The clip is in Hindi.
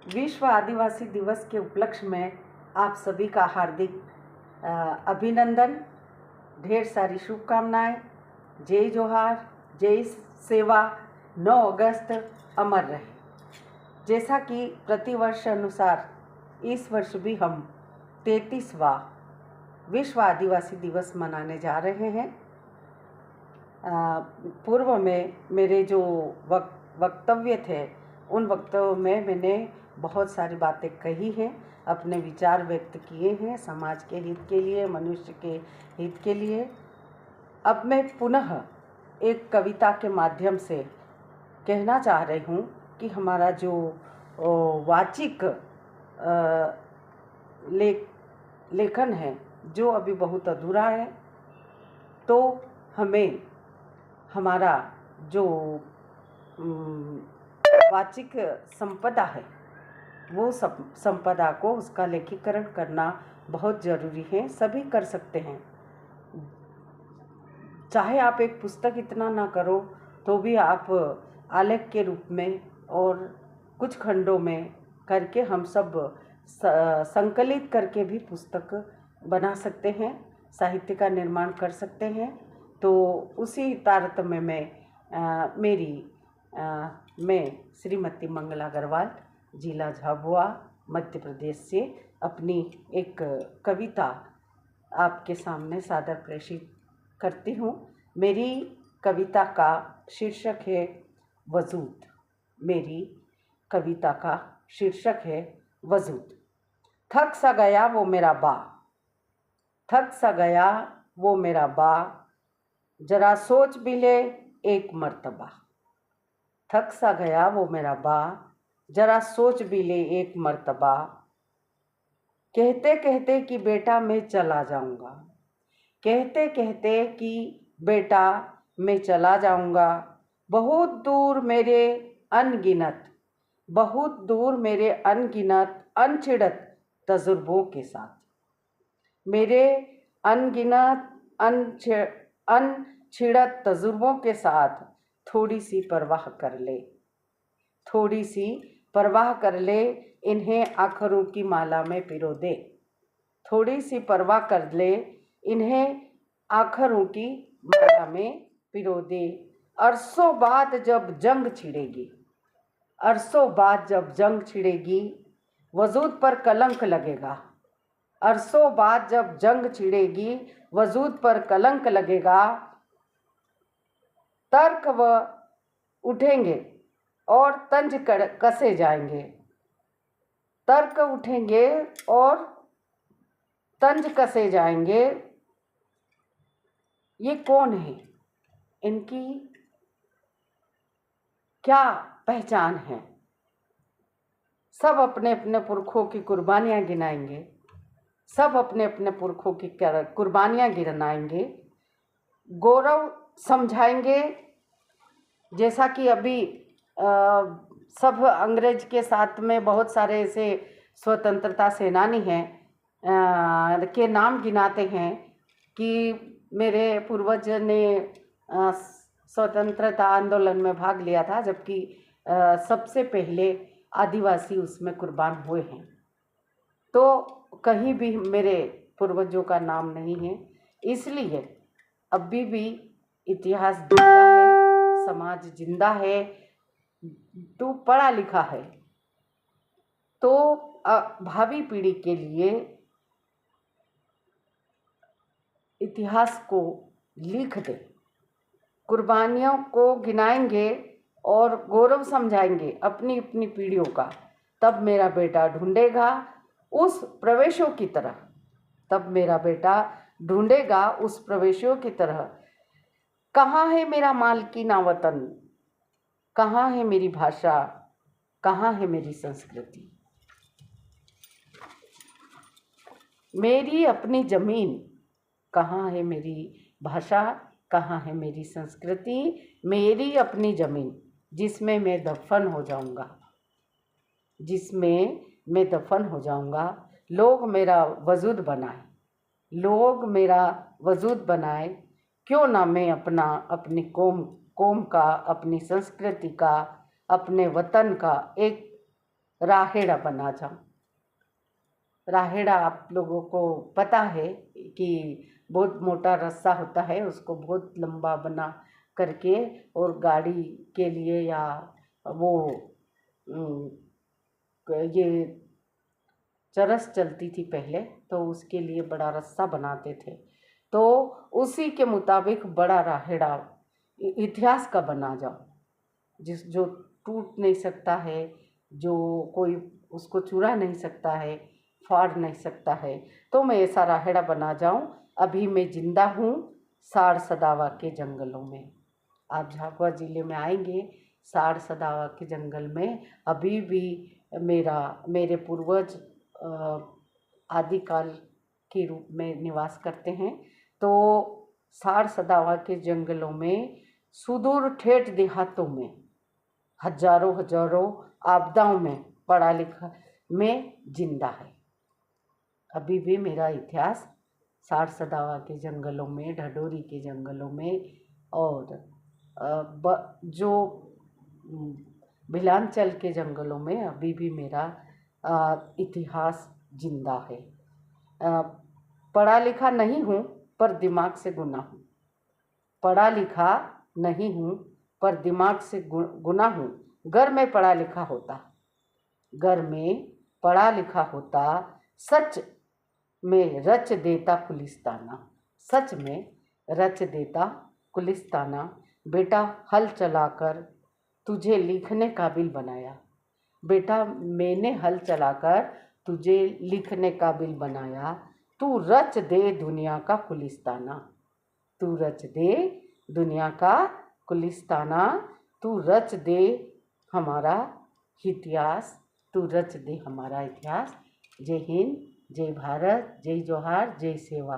विश्व आदिवासी दिवस के उपलक्ष्य में आप सभी का हार्दिक अभिनंदन, ढेर सारी शुभकामनाएं। जय जोहार, जय सेवा। 9 अगस्त अमर रहे। जैसा कि प्रतिवर्ष अनुसार इस वर्ष भी हम 33वां विश्व आदिवासी दिवस मनाने जा रहे हैं। पूर्व में मेरे जो वक्तव्य थे, उन वक्तव्यों में मैंने बहुत सारी बातें कही हैं, अपने विचार व्यक्त किए हैं समाज के हित के लिए, मनुष्य के हित के लिए। अब मैं पुनः एक कविता के माध्यम से कहना चाह रही हूँ कि हमारा जो वाचिक लेखन है, जो अभी बहुत अधूरा है, तो हमें हमारा जो वाचिक संपदा है, वो संपदा को उसका लेखीकरण करना बहुत ज़रूरी है। सभी कर सकते हैं। चाहे आप एक पुस्तक इतना ना करो तो भी आप आलेख के रूप में और कुछ खंडों में करके हम सब संकलित करके भी पुस्तक बना सकते हैं, साहित्य का निर्माण कर सकते हैं। तो उसी तारतम्य में मैं श्रीमती मंगला अग्रवाल, जिला झाबुआ, मध्य प्रदेश से अपनी एक कविता आपके सामने सादर प्रेषित करती हूँ। मेरी कविता का शीर्षक है वजूद। मेरी कविता का शीर्षक है वजूद। थक सा गया वो मेरा बा, थक सा गया वो मेरा बा, जरा सोच भी ले एक मर्तबा। थक सा गया वो मेरा बा, जरा सोच भी ले एक मर्तबा। कहते कहते कि बेटा मैं चला जाऊंगा, कहते कहते कि बेटा मैं चला जाऊंगा, बहुत दूर मेरे अनगिनत, बहुत दूर मेरे अनगिनत अनछिड़त तजुर्बों के साथ। मेरे अनगिनत अनछिड़त तजुर्बों के साथ थोड़ी सी परवाह कर ले, थोड़ी सी परवाह कर ले, इन्हें अक्षरों की माला में पिरो दे। थोड़ी सी परवाह कर ले, इन्हें अक्षरों की माला में पिरो दे। अरसों बाद जब जंग छिड़ेगी, अरसों बाद जब जंग छिड़ेगी, वजूद पर कलंक लगेगा। अरसों बाद जब जंग छिड़ेगी, वजूद पर कलंक लगेगा। तर्क व उठेंगे और तंज कसे जाएंगे, तर्क उठेंगे और तंज कसे जाएंगे। ये कौन है, इनकी क्या पहचान है? सब अपने अपने पुरखों की कुर्बानियाँ गिनाएंगे, सब अपने अपने पुरखों की कुर्बानियाँ गिनाएंगे, गौरव समझाएंगे। जैसा कि अभी सब अंग्रेज के साथ में बहुत सारे ऐसे स्वतंत्रता सेनानी हैं के नाम गिनाते हैं कि मेरे पूर्वज ने स्वतंत्रता आंदोलन में भाग लिया था, जबकि सबसे पहले आदिवासी उसमें कुर्बान हुए हैं। तो कहीं भी मेरे पूर्वजों का नाम नहीं है। इसलिए अभी भी इतिहास जिंदा है, समाज जिंदा है। तू पढ़ा लिखा है तो भावी पीढ़ी के लिए इतिहास को लिख दे, कुर्बानियों को गिनाएंगे और गौरव समझाएंगे अपनी अपनी पीढ़ियों का। तब मेरा बेटा ढूंढेगा उस प्रवेशों की तरह, तब मेरा बेटा ढूंढेगा उस प्रवेशों की तरह। कहाँ है मेरा मालकीना वतन, कहाँ है मेरी भाषा, कहाँ है मेरी संस्कृति। मेरी अपनी जमीन, कहाँ है मेरी भाषा, कहाँ है मेरी संस्कृति। मेरी अपनी जमीन जिसमें मैं दफन हो जाऊंगा, जिसमें मैं दफन हो जाऊंगा। लोग मेरा वजूद बनाए, लोग मेरा वजूद बनाए। क्यों ना मैं अपनी कौम का, अपनी संस्कृति का, अपने वतन का एक राहेड़ा बना जाऊं। राहेड़ा आप लोगों को पता है कि बहुत मोटा रस्सा होता है, उसको बहुत लंबा बना करके, और गाड़ी के लिए या वो ये चरस चलती थी पहले, तो उसके लिए बड़ा रस्सा बनाते थे। तो उसी के मुताबिक बड़ा राहेड़ा इतिहास का बना जाओ, जो टूट नहीं सकता है, जो कोई उसको चुरा नहीं सकता है, फाड़ नहीं सकता है। तो मैं ऐसा राहेड़ा बना जाऊं। अभी मैं जिंदा हूँ साड़ सदावा के जंगलों में। आप झाबुआ ज़िले में आएंगे, साड़ सदावा के जंगल में अभी भी मेरे पूर्वज आदिकाल के रूप में निवास करते हैं। तो साड़ सदावा के जंगलों में सुदूर ठेठ देहातों में हजारों हजारों आपदाओं में पढ़ा लिखा में जिंदा है। अभी भी मेरा इतिहास साड़ सदावा के जंगलों में, ढडोरी के जंगलों में, और जो भिलांचल के जंगलों में अभी भी मेरा इतिहास जिंदा है। पढ़ा लिखा नहीं हूँ पर दिमाग से गुना हूँ। पढ़ा लिखा नहीं हूँ पर दिमाग से गुना हूँ। घर में पढ़ा लिखा होता, घर में पढ़ा लिखा होता, सच में रच देता पुलिस्ताना, सच में रच देता पुलिस्ताना। बेटा हल चलाकर तुझे लिखने काबिल बनाया, बेटा मैंने हल चलाकर तुझे लिखने काबिल बनाया। तू रच दे दुनिया का पुलिस्ताना, तू रच दे दुनिया का पुलिस्ताना, तू रच दे हमारा इतिहास, तू रच दे हमारा इतिहास। जय हिंद, जय भारत, जय जोहार, जय सेवा।